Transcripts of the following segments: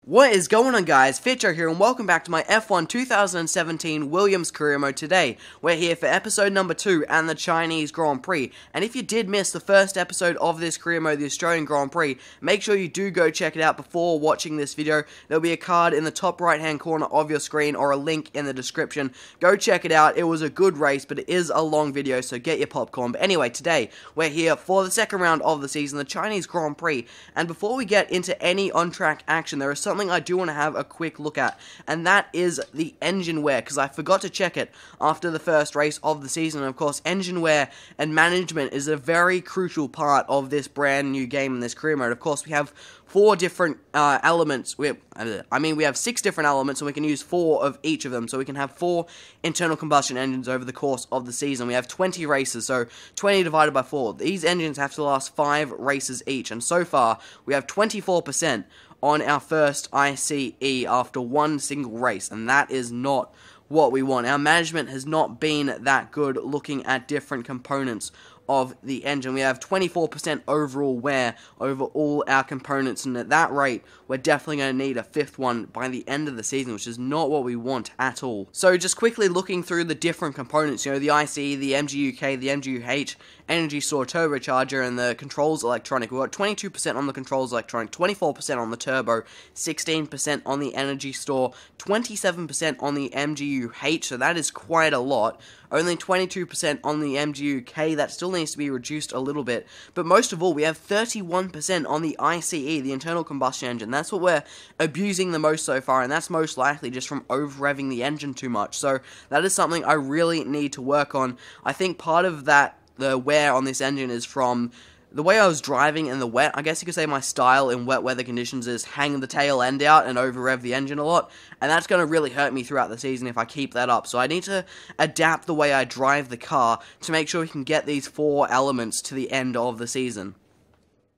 What is going on, guys? Fitcho here, and welcome back to my F1 2017 Williams Career Mode today. We're here for episode number 2 and the Chinese Grand Prix. And if you did miss the first episode of this Career Mode, the Australian Grand Prix, make sure you do go check it out before watching this video. There'll be a card in the top right hand corner of your screen or a link in the description. Go check it out. It was a good race, but it is a long video, so get your popcorn. But anyway, today we're here for the second round of the season, the Chinese Grand Prix. And before we get into any on-track action, there is something I do want to have a quick look at, and that is the engine wear, because I forgot to check it after the first race of the season. And of course, engine wear and management is a very crucial part of this brand new game in this career mode. Of course, we have 4 different elements. We have 6 different elements, and we can use 4 of each of them. So we can have 4 internal combustion engines over the course of the season. We have 20 races, so 20 divided by 4. These engines have to last 5 races each, and so far we have 24% on our first ICE after one single race, and that is not what we want. Our management has not been that good looking at different components of the engine. We have 24% overall wear over all our components, and at that rate, we're definitely going to need a 5th one by the end of the season, which is not what we want at all. So just quickly looking through the different components, the ICE, the MGUK, the MGUH, energy store, turbocharger, and the controls electronic. We've got 22% on the controls electronic, 24% on the turbo, 16% on the energy store, 27% on the MGUH, so that is quite a lot. Only 22% on the MGUK, that still needs to be reduced a little bit. But most of all, we have 31% on the ICE, the internal combustion engine. That's what we're abusing the most so far, and that's most likely just from over-revving the engine too much. So that is something I really need to work on. I think part of that, the wear on this engine, is from the way I was driving in the wet. I guess you could say my style in wet weather conditions is hang the tail end out and over-rev the engine a lot, and that's going to really hurt me throughout the season if I keep that up. So I need to adapt the way I drive the car to make sure we can get these 4 elements to the end of the season.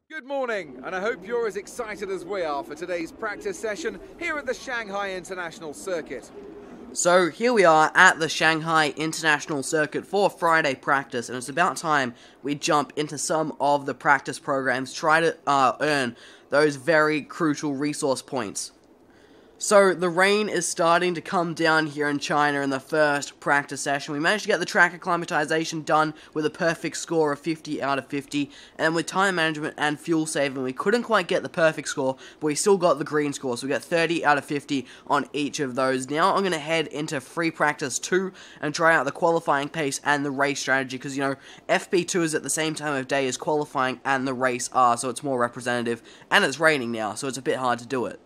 Good morning, and I hope you're as excited as we are for today's practice session here at the Shanghai International Circuit. So here we are at the Shanghai International Circuit for Friday practice, and it's about time we jump into some of the practice programs, try to earn those very crucial resource points. So the rain is starting to come down here in China in the first practice session. We managed to get the track acclimatization done with a perfect score of 50 out of 50, and with time management and fuel saving, we couldn't quite get the perfect score, but we still got the green score, so we got 30 out of 50 on each of those. Now I'm going to head into free practice 2 and try out the qualifying pace and the race strategy, because, FP2 is at the same time of day as qualifying and the race are, so it's more representative, and it's raining now, so it's a bit hard to do it.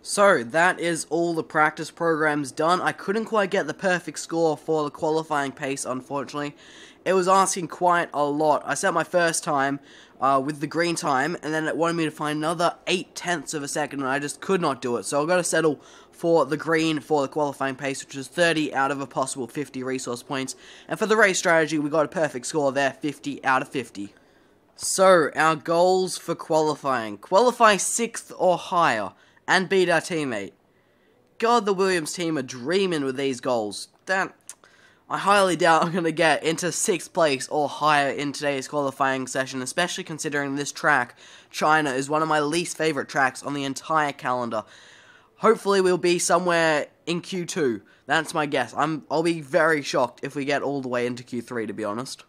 So, that is all the practice programs done. I couldn't quite get the perfect score for the qualifying pace, unfortunately. It was asking quite a lot. I set my first time with the green time, and then it wanted me to find another 0.8 of a second, and I just could not do it. So I've got to settle for the green for the qualifying pace, which is 30 out of a possible 50 resource points. And for the race strategy, we got a perfect score there, 50 out of 50. So, our goals for qualifying. Qualify 6th or higher, and beat our teammate. God, the Williams team are dreaming with these goals. I highly doubt I'm going to get into 6th place or higher in today's qualifying session, especially considering this track, China, is one of my least favorite tracks on the entire calendar. Hopefully we'll be somewhere in Q2. That's my guess. I'll be very shocked if we get all the way into Q3, to be honest.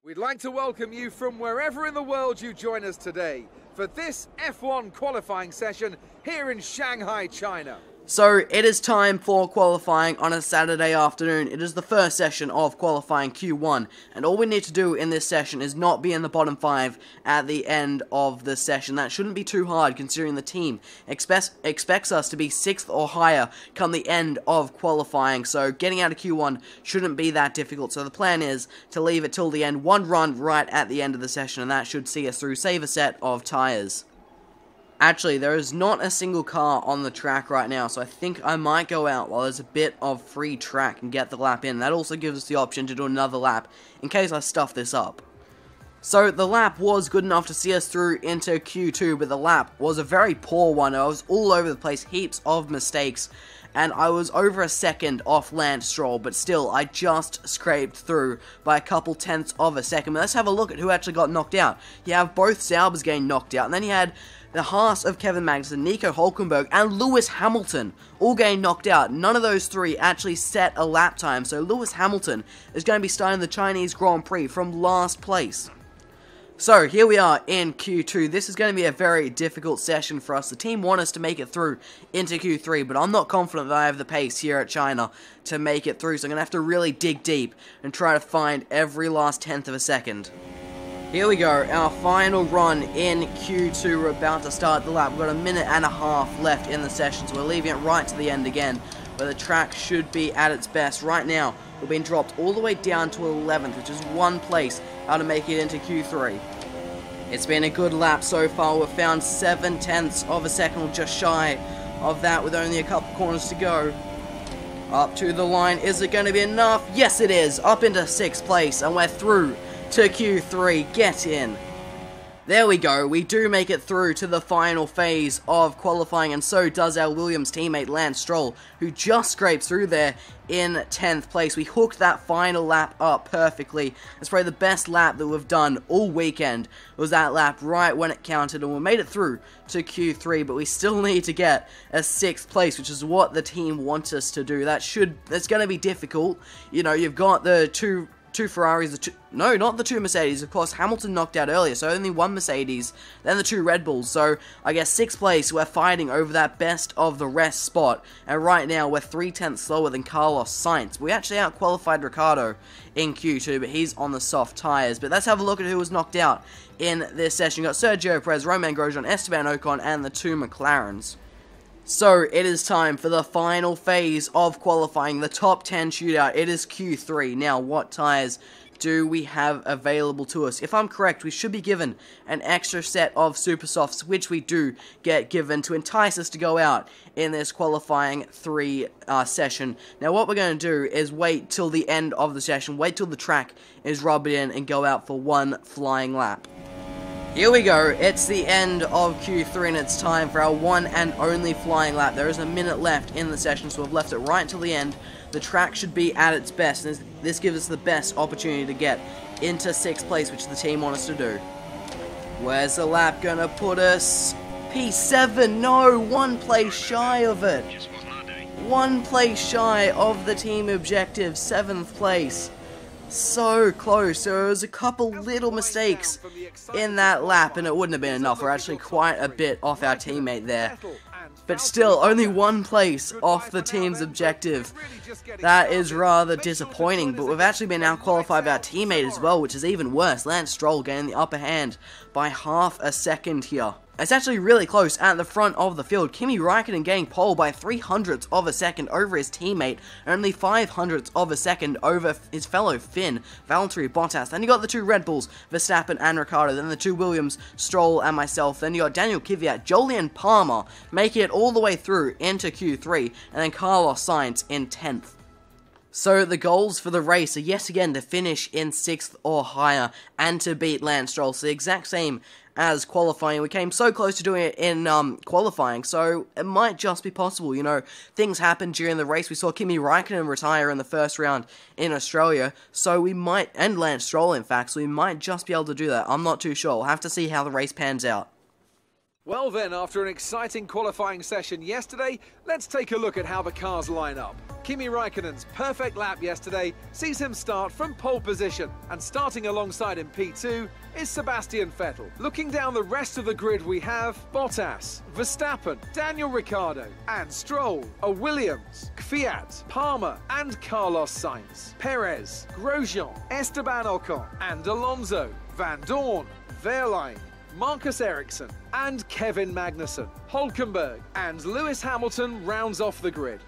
We'd like to welcome you from wherever in the world you join us today for this F1 qualifying session here in Shanghai, China. So, it is time for qualifying on a Saturday afternoon. It is the first session of qualifying Q1, and all we need to do in this session is not be in the bottom 5 at the end of the session. That shouldn't be too hard, considering the team expects us to be 6th or higher come the end of qualifying, so getting out of Q1 shouldn't be that difficult. So the plan is to leave it till the end, one run right at the end of the session, and that should see us through, save a set of tyres. Actually, there is not a single car on the track right now, so I think I might go out while there's a bit of free track and get the lap in. That also gives us the option to do another lap, in case I stuff this up. So, the lap was good enough to see us through into Q2, but the lap was a very poor one. I was all over the place, heaps of mistakes, and I was over a second off Lance Stroll, but still, I just scraped through by a couple tenths of a second. But let's have a look at who actually got knocked out. You have both Saubers getting knocked out, and then you had the Haas of Kevin Magnussen, Nico Hülkenberg, and Lewis Hamilton all getting knocked out. None of those three actually set a lap time, so Lewis Hamilton is going to be starting the Chinese Grand Prix from last place. So, here we are in Q2. This is going to be a very difficult session for us. The team want us to make it through into Q3, but I'm not confident that I have the pace here at China to make it through, so I'm going to have to really dig deep and try to find every last tenth of a second. Here we go, our final run in Q2. We're about to start the lap. We've got a minute and a half left in the session, so we're leaving it right to the end again, where the track should be at its best. Right now, we're being dropped all the way down to 11th, which is one place out of making it into Q3. It's been a good lap so far. We've found 7/10 of a second, just shy of that, with only a couple corners to go. Up to the line, is it going to be enough? Yes, it is. Up into 6th place, and we're through to Q3. Get in. There we go, we do make it through to the final phase of qualifying, and so does our Williams teammate Lance Stroll, who just scrapes through there in 10th place. We hooked that final lap up perfectly. It's probably the best lap that we've done all weekend, was that lap right when it counted, and we made it through to Q3, but we still need to get a 6th place, which is what the team wants us to do. That's going to be difficult. You know, you've got the two Ferraris, not the 2 Mercedes, of course. Hamilton knocked out earlier, so only 1 Mercedes, then the 2 Red Bulls. So I guess 6th place, we're fighting over that best of the rest spot, and right now we're 3/10 slower than Carlos Sainz. We actually out-qualified Ricciardo in Q2, but he's on the soft tyres. But let's have a look at who was knocked out in this session. We've got Sergio Perez, Romain Grosjean, Esteban Ocon, and the 2 McLarens. So, it is time for the final phase of qualifying, the top 10 shootout. It is Q3. Now, what tyres do we have available to us? If I'm correct, we should be given an extra set of Super Softs, which we do get given to entice us to go out in this qualifying 3 session. Now, what we're going to do is wait till the end of the session, wait till the track is rubbed in, and go out for 1 flying lap. Here we go, it's the end of Q3 and it's time for our one and only flying lap. There is a minute left in the session, so we've left it right until the end. The track should be at its best, and this gives us the best opportunity to get into 6th place, which the team want us to do. Where's the lap gonna put us? P7, no, 1 place shy of it. 1 place shy of the team objective, 7th place. So close. There was a couple little mistakes in that lap, and it wouldn't have been enough. We're actually quite a bit off our teammate there. But still, only 1 place off the team's objective. That is rather disappointing, but we've actually been out-qualified by our teammate as well, which is even worse. Lance Stroll getting the upper hand by half a second here. It's actually really close at the front of the field. Kimi Raikkonen getting pole by 300ths of a second over his teammate, and only 500ths of a second over his fellow Finn, Valtteri Bottas. Then you got the 2 Red Bulls, Verstappen and Ricciardo. Then the 2 Williams, Stroll and myself. Then you got Daniel Kvyat, Jolyon Palmer making it all the way through into Q3, and then Carlos Sainz in 10th. So the goals for the race are yet again to finish in 6th or higher and to beat Lance Stroll. So the exact same as qualifying. We came so close to doing it in qualifying, so it might just be possible. You know, things happened during the race. We saw Kimi Raikkonen retire in the first round in Australia, so we might, and Lance Stroll in fact, so we might just be able to do that. I'm not too sure. We'll have to see how the race pans out. Well then, after an exciting qualifying session yesterday, let's take a look at how the cars line up. Kimi Raikkonen's perfect lap yesterday sees him start from pole position, and starting alongside him P2 is Sebastian Vettel. Looking down the rest of the grid, we have Bottas, Verstappen, Daniel Ricciardo and Stroll, a Williams, Kvyat, Palmer and Carlos Sainz, Perez, Grosjean, Esteban Ocon and Alonso, Vandoorne, Wehrlein, Marcus Ericsson and Kevin Magnussen, Hülkenberg and Lewis Hamilton rounds off the grid.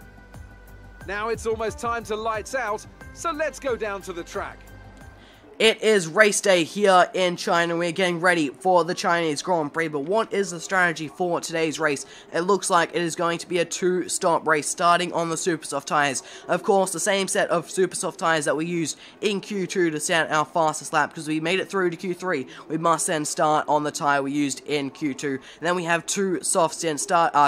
Now it's almost time to lights out, so let's go down to the track. It is race day here in China. We're getting ready for the Chinese Grand Prix, but what is the strategy for today's race? It looks like it is going to be a 2-stop race starting on the Super Soft tyres. Of course, the same set of Super Soft tyres that we used in Q2 to set our fastest lap, because we made it through to Q3. We must then start on the tyre we used in Q2. And then we have 2 softs in,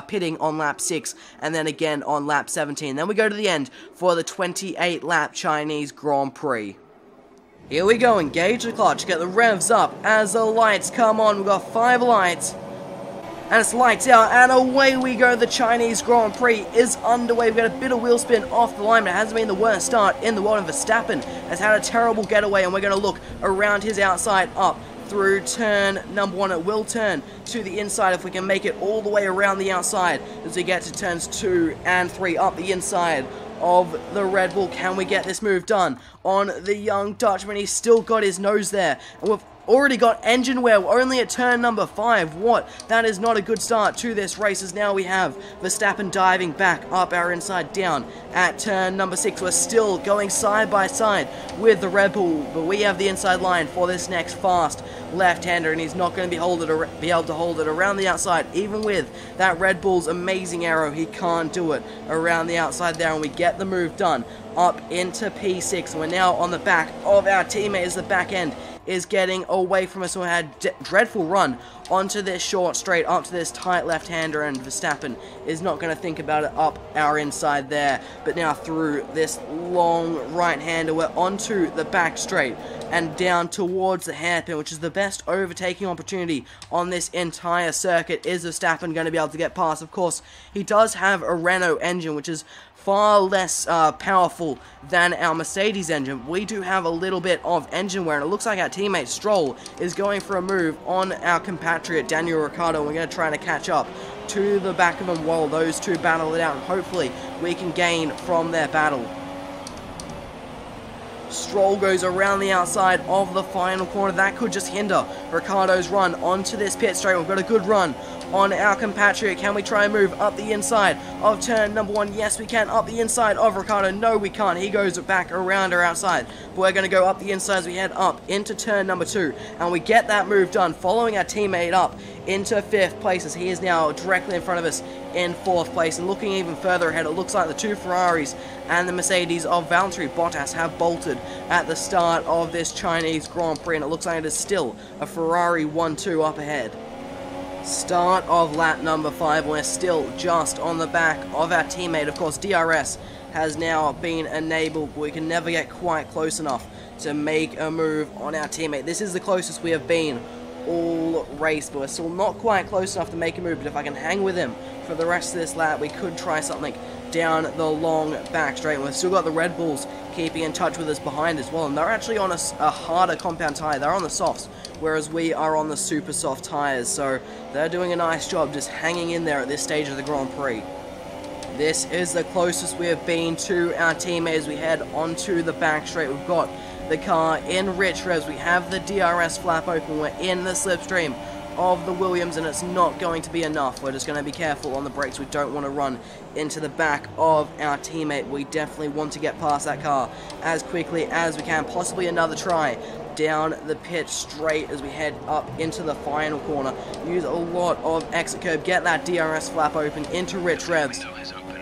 pitting on lap 6 and then again on lap 17. Then we go to the end for the 28-lap Chinese Grand Prix. Here we go, engage the clutch, get the revs up as the lights come on. We've got 5 lights. And it's lights out, and away we go. The Chinese Grand Prix is underway. We've got a bit of wheel spin off the line, but it hasn't been the worst start in the world. And Verstappen has had a terrible getaway, and we're going to look around his outside up through turn number 1. It will turn to the inside if we can make it all the way around the outside as we get to turns 2 and 3 up the inside of the Red Bull. Can we get this move done on the young Dutchman? He's still got his nose there, and we've already got engine wear only at turn number 5. What? That is not a good start to this race, as now we have Verstappen diving back up our inside down at turn number 6. We're still going side by side with the Red Bull, but we have the inside line for this next fast left-hander, and he's not going to be able to hold it around the outside. Even with that Red Bull's amazing aero, he can't do it around the outside there, and we get the move done up into P6, and we're now on the back of our teammate as the back end is getting away from us. We had a dreadful run onto this short straight, up to this tight left-hander, and Verstappen is not going to think about it up our inside there. But now through this long right-hander, we're onto the back straight and down towards the hairpin, which is the best overtaking opportunity on this entire circuit. Is Verstappen going to be able to get past? Of course, he does have a Renault engine, which is far less powerful than our Mercedes engine. We do have a little bit of engine wear, and it looks like our teammate Stroll is going for a move on our compatriot Daniel Ricciardo. We're going to try to catch up to the back of him while those two battle it out, and hopefully we can gain from their battle. Stroll goes around the outside of the final corner. That could just hinder Ricciardo's run onto this pit straight. We've got a good run on our compatriot. Can we try and move up the inside of turn number 1? Yes, we can. Up the inside of Ricciardo. No, we can't. He goes back around our outside. But we're going to go up the inside as we head up into turn number 2. And we get that move done, following our teammate up into 5th place, as he is now directly in front of us in 4th place. And looking even further ahead, it looks like the two Ferraris and the Mercedes of Valtteri Bottas have bolted at the start of this Chinese Grand Prix, and it looks like it is still a Ferrari 1-2 up ahead. Start of lap number 5, we're still just on the back of our teammate. Of course, DRS has now been enabled, but we can never get quite close enough to make a move on our teammate. This is the closest we have been all race, but we're still not quite close enough to make a move. But if I can hang with him for the rest of this lap, we could try something down the long back straight. We've still got the Red Bulls keeping in touch with us behind as well, and they're actually on a harder compound tyre. They're on the softs, whereas we are on the super soft tyres, so they're doing a nice job just hanging in there at this stage of the Grand Prix. This is the closest we have been to our teammates. We head onto the back straight. We've got the car in rich revs. We have the DRS flap open. We're in the slipstream of the Williams, and it's not going to be enough. We're just going to be careful on the brakes. We don't want to run into the back of our teammate. We definitely want to get past that car as quickly as we can. Possibly another try down the pit straight as we head up into the final corner. Use a lot of exit curb, get that DRS flap open into rich revs,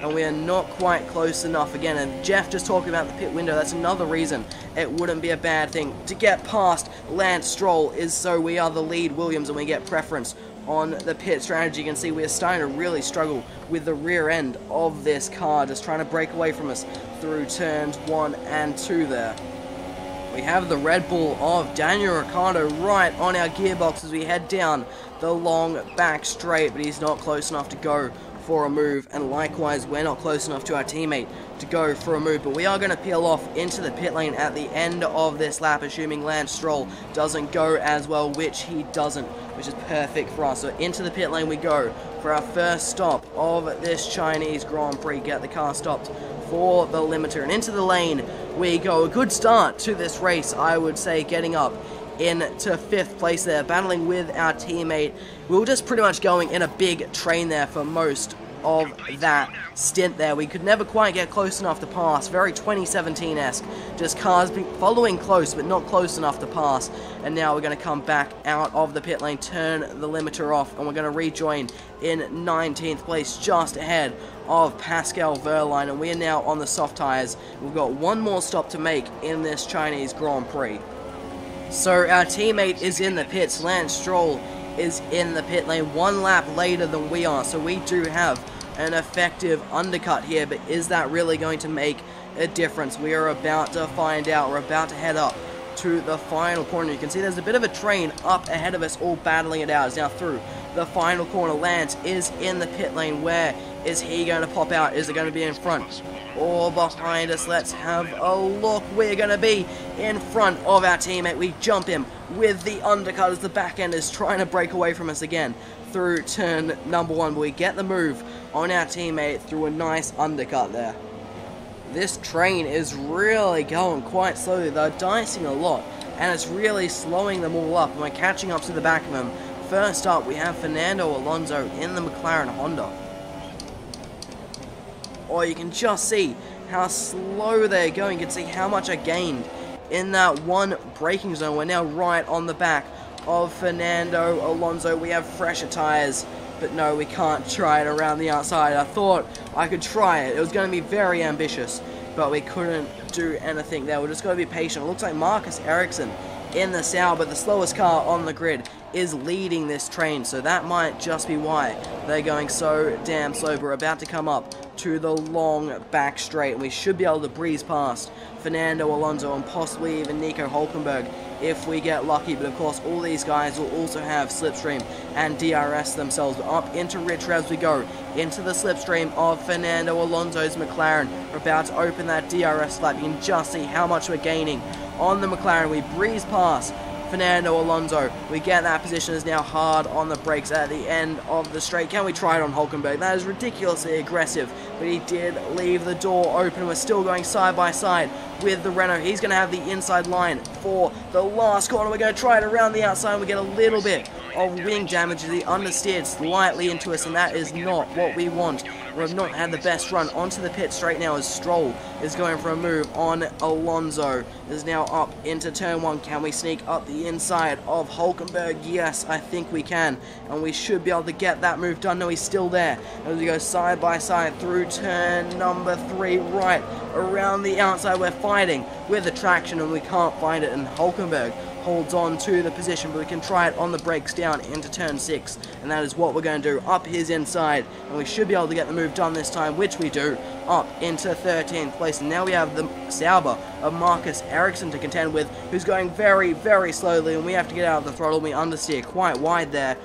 and we are not quite close enough again. And Jeff just talking about the pit window, that's another reason it wouldn't be a bad thing to get past Lance Stroll, is so we are the lead Williams and we get preference on the pit strategy. You can see we are starting to really struggle with the rear end of this car, just trying to break away from us through turns 1 and 2 there. We have the Red Bull of Daniel Ricciardo right on our gearbox as we head down the long back straight, but he's not close enough to go for a move, and likewise we're not close enough to our teammate to go for a move. But we are going to peel off into the pit lane at the end of this lap, assuming Lance Stroll doesn't go as well, which he doesn't, which is perfect for us. So into the pit lane we go for our first stop of this Chinese Grand Prix. Get the car stopped for the limiter, and into the lane we go. A good start to this race, I would say, getting up into 5th place there, battling with our teammate. We were just pretty much going in a big train there for most of that stint there. We could never quite get close enough to pass. Very 2017-esque. Just cars following close, but not close enough to pass. And now we're going to come back out of the pit lane, turn the limiter off, and we're going to rejoin in 19th place, just ahead of Pascal Wehrlein. And we are now on the soft tyres. We've got one more stop to make in this Chinese Grand Prix. So our teammate is in the pits. Lance Stroll is in the pit lane 1 lap later than we are. So we do have an effective undercut here, but is that really going to make a difference? We are about to find out. We're about to head up to the final corner. You can see there's a bit of a train up ahead of us, all battling it out. It's now through the final corner. Lance is in the pit lane. Where is he going to pop out? Is it going to be in front or behind us? Let's have a look. We're going to be in front of our teammate. We jump him with the undercut as the back end is trying to break away from us again through turn number 1. But we get the move on our teammate through a nice undercut there. This train is really going quite slowly. They're dicing a lot, and it's really slowing them all up, and we're catching up to the back of them. First up, we have Fernando Alonso in the McLaren Honda. Oh, you can just see how slow they're going. You can see how much I gained in that one braking zone. We're now right on the back of Fernando Alonso. We have fresher tires, but no, we can't try it around the outside. I thought I could try it. It was going to be very ambitious, but we couldn't do anything there. We're just going to be patient. It looks like Marcus Ericsson in the Sauber, the slowest car on the grid, is leading this train, so that might just be why they're going so damn slow. We're about to come up to the long back straight, and we should be able to breeze past Fernando Alonso and possibly even Nico Hülkenberg if we get lucky. But of course, all these guys will also have slipstream and DRS themselves. Up into Ricciardo as we go into the slipstream of Fernando Alonso's McLaren. We're about to open that DRS lap. You can just see how much we're gaining on the McLaren. We breeze past Fernando Alonso. We get that position is now hard on the brakes at the end of the straight. Can we try it on Hülkenberg? That is ridiculously aggressive, but he did leave the door open. We're still going side by side with the Renault. He's going to have the inside line for the last corner. We're going to try it around the outside. We get a little bit of wing damage as he understeered slightly into us, and that is not what we want. We've not had the best run onto the pit straight now as Stroll is going for a move on Alonso. Is now up into turn 1. Can we sneak up the inside of Hülkenberg? Yes, I think we can, and we should be able to get that move done. No, he's still there as we go side by side through turn number 3, right around the outside. We're fighting with the traction and we can't find it, and Hülkenberg holds on to the position, but we can try it on the brakes down into turn 6, and that is what we're going to do, up his inside, and we should be able to get the move done this time, which we do, up into 13th place. And now we have the Sauber of Marcus Ericsson to contend with, who's going very, very slowly, and we have to get out of the throttle. We understeer quite wide there,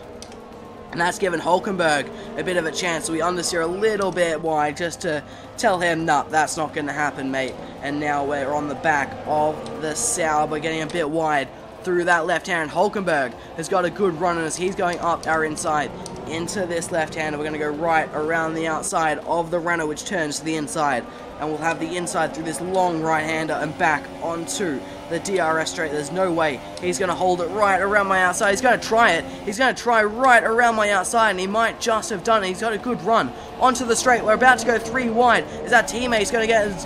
and that's given Hülkenberg a bit of a chance, so we understeer a little bit wide just to tell him, nah, that's not going to happen, mate. And now we're on the back of the Sauber, getting a bit wide through that left hand. Hülkenberg has got a good run on us. He's going up our inside into this left hand. We're going to go right around the outside of the Renault, which turns to the inside, and we'll have the inside through this long right hander and back onto the DRS straight. There's no way he's going to hold it right around my outside. He's going to try it. He's going to try right around my outside, and he might just have done it. He's got a good run onto the straight. We're about to go 3 wide. Is that teammate's going to get his,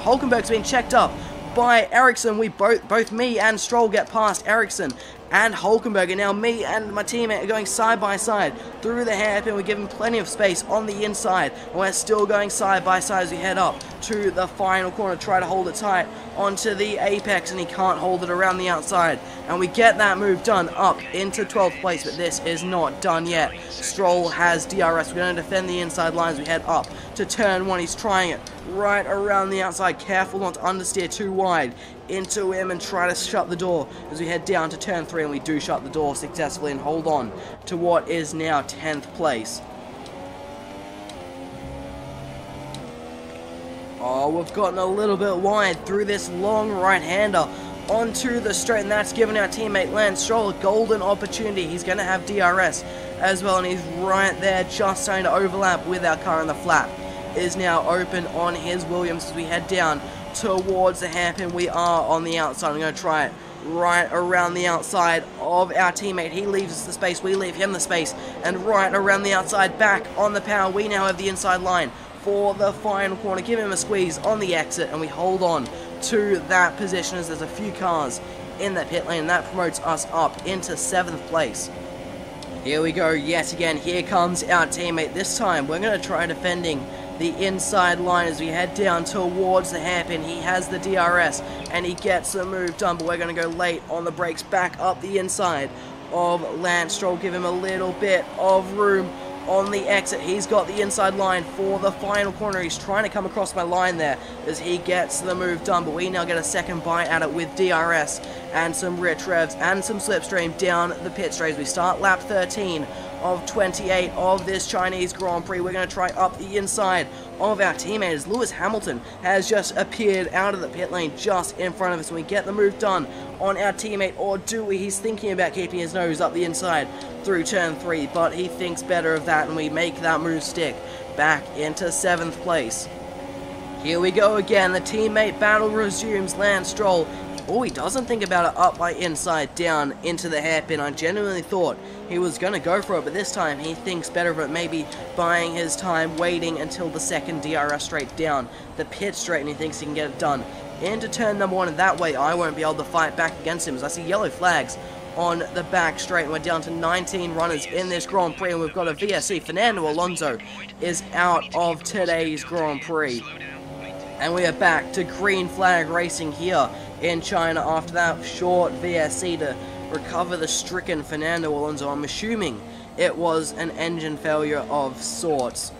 Hülkenberg's been checked up by Ericsson. We both me and Stroll get past Ericsson and Hülkenberg, and now me and my teammate are going side by side through the hairpin. We give him plenty of space on the inside, and we're still going side by side as we head up to the final corner. Try to hold it tight onto the apex, and he can't hold it around the outside, and we get that move done up into 12th place, but this is not done yet. Stroll has DRS. We're going to defend the inside lines. We head up to turn 1. He's trying it right around the outside. Careful not to understeer too wide into him and try to shut the door as we head down to turn 3, and we do shut the door successfully and hold on to what is now 10th place. Oh, we've gotten a little bit wide through this long right-hander onto the straight, and that's given our teammate Lance Stroll a golden opportunity. He's going to have DRS as well, and he's right there just starting to overlap with our car, and the flap is now open on his Williams as we head down towards the hairpin. We are on the outside. I'm going to try it right around the outside of our teammate. He leaves us the space, we leave him the space, and right around the outside, back on the power. We now have the inside line for the final corner. Give him a squeeze on the exit, and we hold on to that position as there's a few cars in the pit lane, and that promotes us up into 7th place. Here we go yet again. Here comes our teammate. This time we're going to try defending the inside line as we head down towards the hairpin. He has the DRS and he gets the move done, but we're going to go late on the brakes back up the inside of Lance Stroll. Give him a little bit of room on the exit. He's got the inside line for the final corner. He's trying to come across my line there as he gets the move done, but we now get a second bite at it with DRS and some rich revs and some slipstream down the pit straight as we start lap 13 of 28 of this Chinese Grand Prix. We're going to try up the inside of our teammate as Lewis Hamilton has just appeared out of the pit lane just in front of us. We get the move done on our teammate, or do we? He's thinking about keeping his nose up the inside through turn 3, but he thinks better of that, and we make that move stick back into 7th place. Here we go again. The teammate battle resumes. Lance Stroll. Oh, he doesn't think about it up by inside, down into the hairpin. I genuinely thought he was going to go for it, but this time he thinks better of it, maybe buying his time, waiting until the second DRS straight down the pit straight, and he thinks he can get it done into turn number 1, and that way I won't be able to fight back against him, as I see yellow flags on the back straight, and we're down to 19 runners in this Grand Prix, and we've got a VSC. Fernando Alonso is out of today's Grand Prix. And we are back to green flag racing here in China after that short VSC to recover the stricken Fernando Alonso. I'm assuming it was an engine failure of sorts.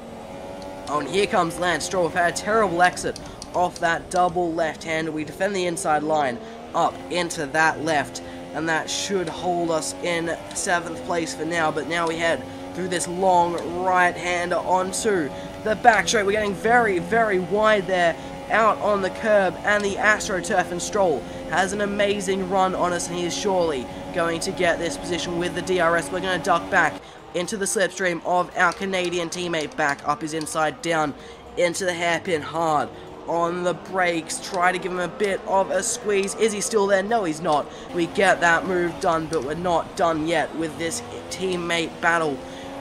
Oh, and here comes Lance Stroll. We've had a terrible exit off that double left-hander. We defend the inside line up into that left, and that should hold us in 7th place for now. But now we head through this long right-hander onto the back straight. We're getting very, very wide there out on the curb, and the AstroTurf, and Stroll has an amazing run on us, and he is surely going to get this position with the DRS. We're going to duck back into the slipstream of our Canadian teammate, back up his inside, down into the hairpin, hard on the brakes, try to give him a bit of a squeeze. Is he still there? No, he's not. We get that move done, but we're not done yet with this teammate battle.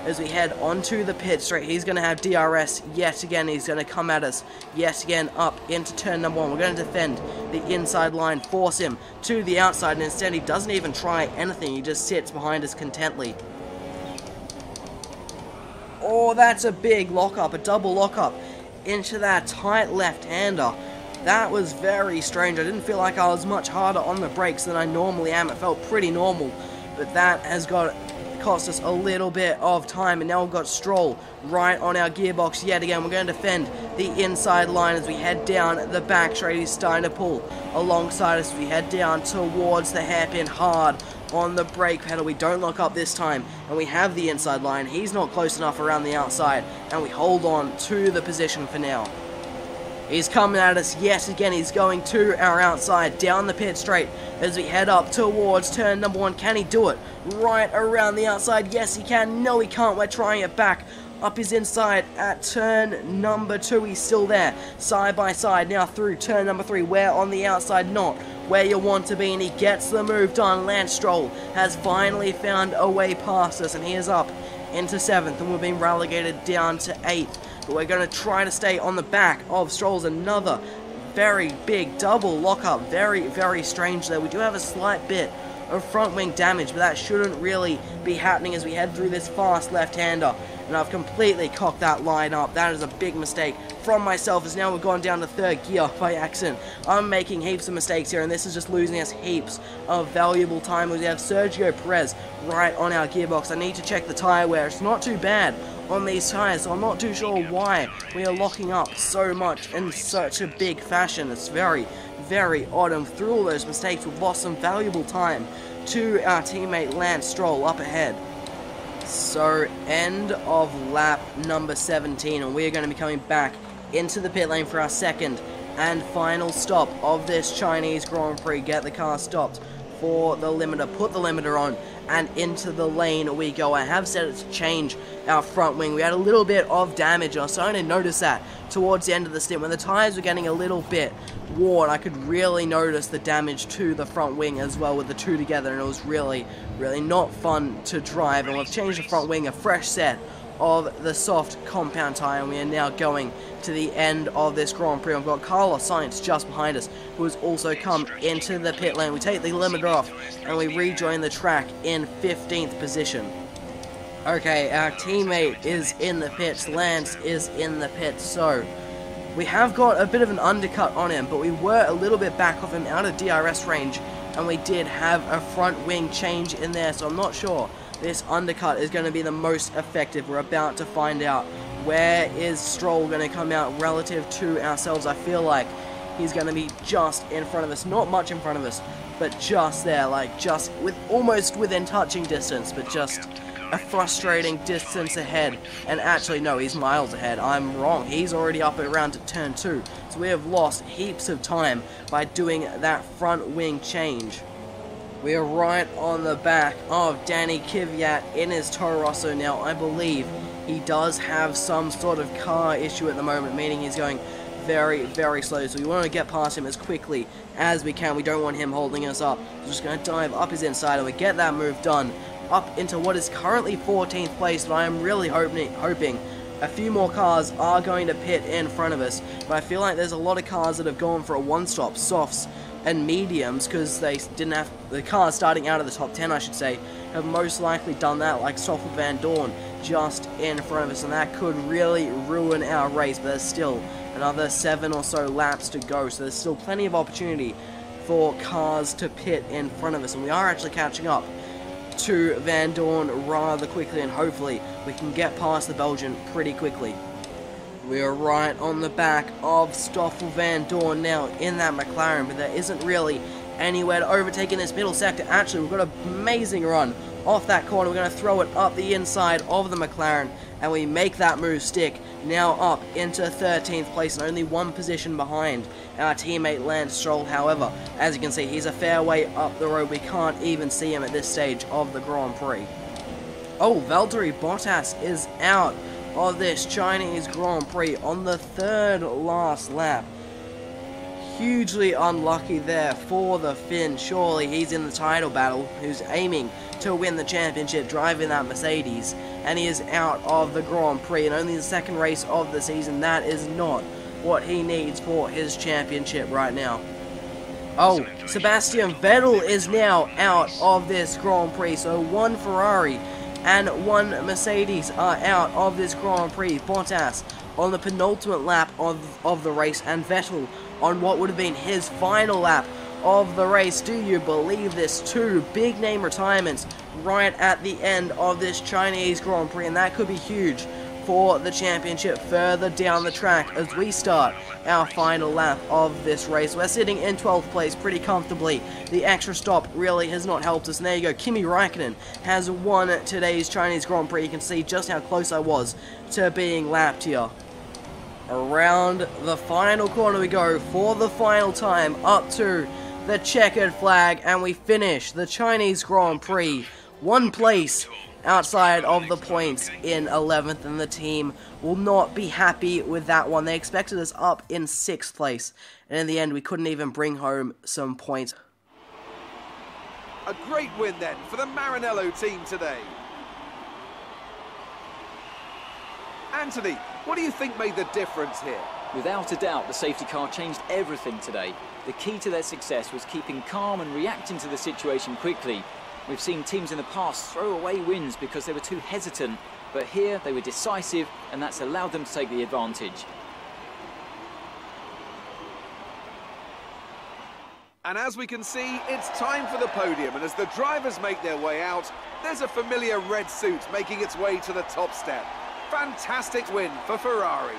As we head onto the pit straight, he's going to have DRS yet again. He's going to come at us yet again up into turn number 1. We're going to defend the inside line, force him to the outside, and instead he doesn't even try anything. He just sits behind us contently. Oh, that's a big lockup, a double lockup into that tight left-hander. That was very strange. I didn't feel like I was much harder on the brakes than I normally am. It felt pretty normal, but that has cost us a little bit of time, and now we've got Stroll right on our gearbox yet again. We're going to defend the inside line as we head down the back straight. He's starting to pull alongside us as we head down towards the hairpin, hard on the brake pedal. We don't lock up this time, and we have the inside line. He's not close enough around the outside, and we hold on to the position for now. He's coming at us yet again. He's going to our outside, down the pit straight as we head up towards turn number 1. Can he do it? Right around the outside. Yes, he can. No, he can't. We're trying it back up his inside at turn number 2. He's still there, side by side. Now through turn number 3. We're on the outside, not where you want to be, and he gets the move done. Lance Stroll has finally found a way past us, and he is up into 7th, and we've been relegated down to 8th. But we're going to try to stay on the back of Stroll's. Another very big double lockup. Very, very strange there. We do have a slight bit of front wing damage, but that shouldn't really be happening as we head through this fast left-hander. And I've completely cocked that line up. That is a big mistake from myself, as now we've gone down to 3rd gear by accident. I'm making heaps of mistakes here, and this is just losing us heaps of valuable time. We have Sergio Perez right on our gearbox. I need to check the tyre wear. It's not too bad on these tyres, so I'm not too sure why we are locking up so much in such a big fashion. It's very, very odd, and through all those mistakes, we've lost some valuable time to our teammate Lance Stroll up ahead. So, end of lap number 17, and we are going to be coming back into the pit lane for our second and final stop of this Chinese Grand Prix. Get the car stopped for the limiter, put the limiter on, and into the lane we go. I have set it to change our front wing. We had a little bit of damage. I was starting to notice that towards the end of the stint when the tires were getting a little bit worn. I could really notice the damage to the front wing as well with the two together, and it was really, really not fun to drive. And we've changed the front wing, a fresh set of the soft compound tyre, and we are now going to the end of this Grand Prix. I've got Carlos Sainz just behind us, who has also come into the pit lane. We take the limiter off, and we rejoin the track in 15th position. Okay, our teammate is in the pits. Lance is in the pits, so we have got a bit of an undercut on him, but we were a little bit back of him out of DRS range, and we did have a front wing change in there, so I'm not sure this undercut is going to be the most effective. We're about to find out. Where is Stroll going to come out relative to ourselves? I feel like he's going to be just in front of us. Not much in front of us, but just there, like just with almost within touching distance, but just a frustrating distance ahead. And actually, no, he's miles ahead. I'm wrong. He's already up and around to turn 2. So we have lost heaps of time by doing that front wing change. We are right on the back of Danny Kvyat in his Toro Rosso now. I believe he does have some sort of car issue at the moment, meaning he's going very, very slow. So we want to get past him as quickly as we can. We don't want him holding us up. We're just going to dive up his inside and we get that move done up into what is currently 14th place. But I am really hoping a few more cars are going to pit in front of us. But I feel like there's a lot of cars that have gone for a one-stop, softs and mediums, because they didn't have the cars starting out of the top 10, I should say, have most likely done that, like Stoffel Vandoorne just in front of us, and that could really ruin our race. But there's still another 7 or so laps to go, so there's still plenty of opportunity for cars to pit in front of us, and we are actually catching up to Vandoorne rather quickly, and hopefully we can get past the Belgian pretty quickly. We are right on the back of Stoffel Vandoorne now in that McLaren, but there isn't really anywhere to overtake in this middle sector. Actually, we've got an amazing run off that corner. We're going to throw it up the inside of the McLaren, and we make that move stick. Now up into 13th place and only one position behind our teammate Lance Stroll. However, as you can see, he's a fair way up the road. We can't even see him at this stage of the Grand Prix. Oh, Valtteri Bottas is out of this Chinese Grand Prix on the 3rd last lap. Hugely unlucky there for the Finn. Surely he's in the title battle, who's aiming to win the championship driving that Mercedes, and he is out of the Grand Prix and only the 2nd race of the season. That is not what he needs for his championship right now. Oh, Sebastian Vettel is now out of this Grand Prix, so one Ferrari and one Mercedes are out of this Grand Prix. Bottas on the penultimate lap of the race, and Vettel on what would have been his final lap of the race. Do you believe this? 2 big name retirements right at the end of this Chinese Grand Prix, and that could be huge for the championship further down the track as we start our final lap of this race. We're sitting in 12th place pretty comfortably. The extra stop really has not helped us, and there you go, Kimi Raikkonen has won today's Chinese Grand Prix. You can see just how close I was to being lapped here. Around the final corner we go for the final time, up to the checkered flag, and we finish the Chinese Grand Prix 1 place outside of the points in 11th, and the team will not be happy with that one. They expected us up in 6th place, and in the end we couldn't even bring home some points. A great win then for the Maranello team today. Anthony, what do you think made the difference here? Without a doubt, the safety car changed everything today. The key to their success was keeping calm and reacting to the situation quickly. We've seen teams in the past throw away wins because they were too hesitant, but here they were decisive, and that's allowed them to take the advantage. And as we can see, it's time for the podium, and as the drivers make their way out, there's a familiar red suit making its way to the top step. Fantastic win for Ferrari.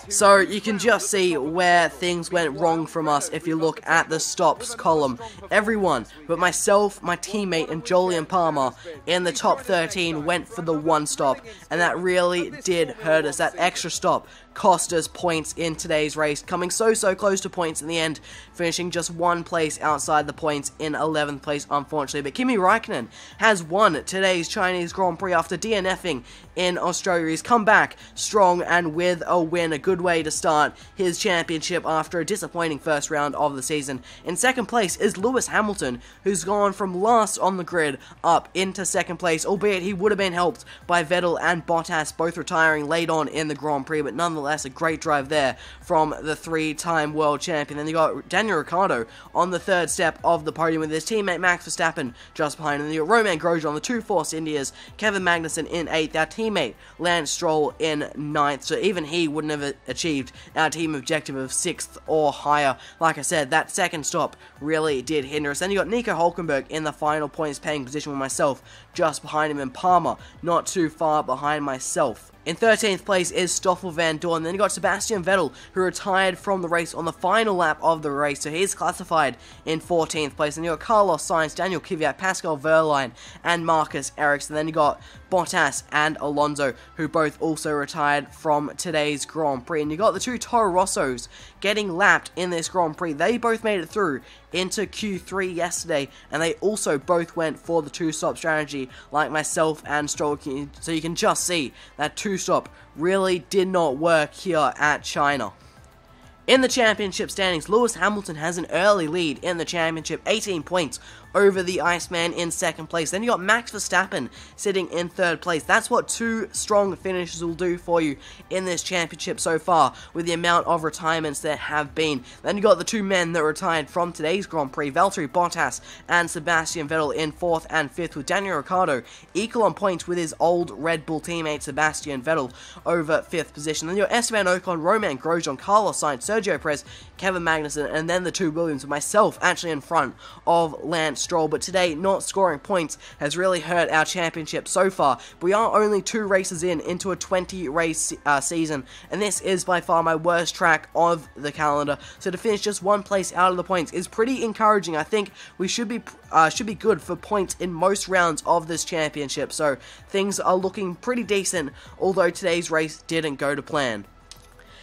So you can just see where things went wrong from us if you look at the stops column. Everyone but myself, my teammate, and Jolyon Palmer in the top 13 went for the 1 stop, and that really did hurt us. That extra stop cost us points in today's race, coming so close to points in the end, finishing just 1 place outside the points in 11th place, unfortunately. But Kimi Raikkonen has won today's Chinese Grand Prix after DNFing in Australia. He's come back strong and with a win, a good way to start his championship after a disappointing first round of the season. In 2nd place is Lewis Hamilton, who's gone from last on the grid up into 2nd place, albeit he would have been helped by Vettel and Bottas both retiring late on in the Grand Prix, but nonetheless a great drive there from the 3-time world champion. Then you got Daniel Ricciardo on the 3rd step of the podium with his teammate Max Verstappen just behind him. And you got Romain Grosjean on the 2 Force Indias, Kevin Magnussen in 8th, our teammate Lance Stroll in 9th, so even he wouldn't have achieved our team objective of 6th or higher. Like I said, that 2nd stop really did hinder us. Then you got Nico Hulkenberg in the final points paying position with myself just behind him, and Palmer not too far behind myself. In 13th place is Stoffel Vandoorne. Then you got Sebastian Vettel, who retired from the race on the final lap of the race, so he's classified in 14th place. And you got Carlos Sainz, Daniel Kvyat, Pascal Wehrlein, and Marcus Ericsson. Then you got Bottas and Alonso, who both also retired from today's Grand Prix. And you got the two Toro Rossos getting lapped in this Grand Prix. They both made it through into Q3 yesterday, and they also both went for the two-stop strategy like myself and Stroll. So you can just see that two-stop really did not work here at China. In the championship standings, Lewis Hamilton has an early lead in the championship, 18 points over the Iceman in second place. Then you got Max Verstappen sitting in third place. That's what two strong finishes will do for you in this championship so far, with the amount of retirements there have been. Then you got the two men that retired from today's Grand Prix, Valtteri Bottas and Sebastian Vettel in 4th and 5th, with Daniel Ricciardo equal on points with his old Red Bull teammate Sebastian Vettel over 5th position. Then you got Esteban Ocon, Romain Grosjean, Carlos Sainz, Sergio Perez, Kevin Magnussen, and then the two Williams, with myself actually in front of Lance Stroll. But today, not scoring points has really hurt our championship so far. We are only 2 races into a 20-race season, and this is by far my worst track of the calendar. So to finish just 1 place out of the points is pretty encouraging. I think we should be good for points in most rounds of this championship. So things are looking pretty decent, although today's race didn't go to plan.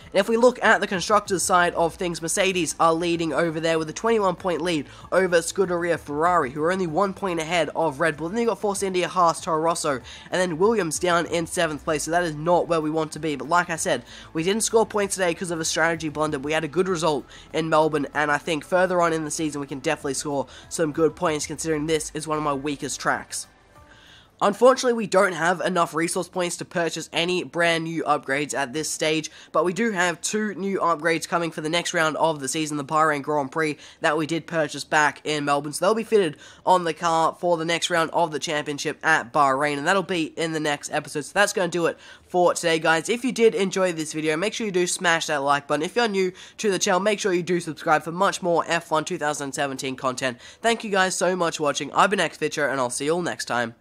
And if we look at the constructors' side of things, Mercedes are leading over there with a 21-point lead over Scuderia Ferrari, who are only 1 point ahead of Red Bull. Then you got Force India, Haas, Toro Rosso, and then Williams down in 7th place, so that is not where we want to be. But like I said, we didn't score points today because of a strategy blunder. We had a good result in Melbourne, and I think further on in the season we can definitely score some good points, considering this is one of my weakest tracks. Unfortunately, we don't have enough resource points to purchase any brand new upgrades at this stage, but we do have 2 new upgrades coming for the next round of the season, the Bahrain Grand Prix, that we did purchase back in Melbourne. So they'll be fitted on the car for the next round of the championship at Bahrain, and that'll be in the next episode. So that's going to do it for today, guys. If you did enjoy this video, make sure you do smash that like button. If you're new to the channel, make sure you do subscribe for much more F1 2017 content. Thank you guys so much for watching. I've been XFitcher, and I'll see you all next time.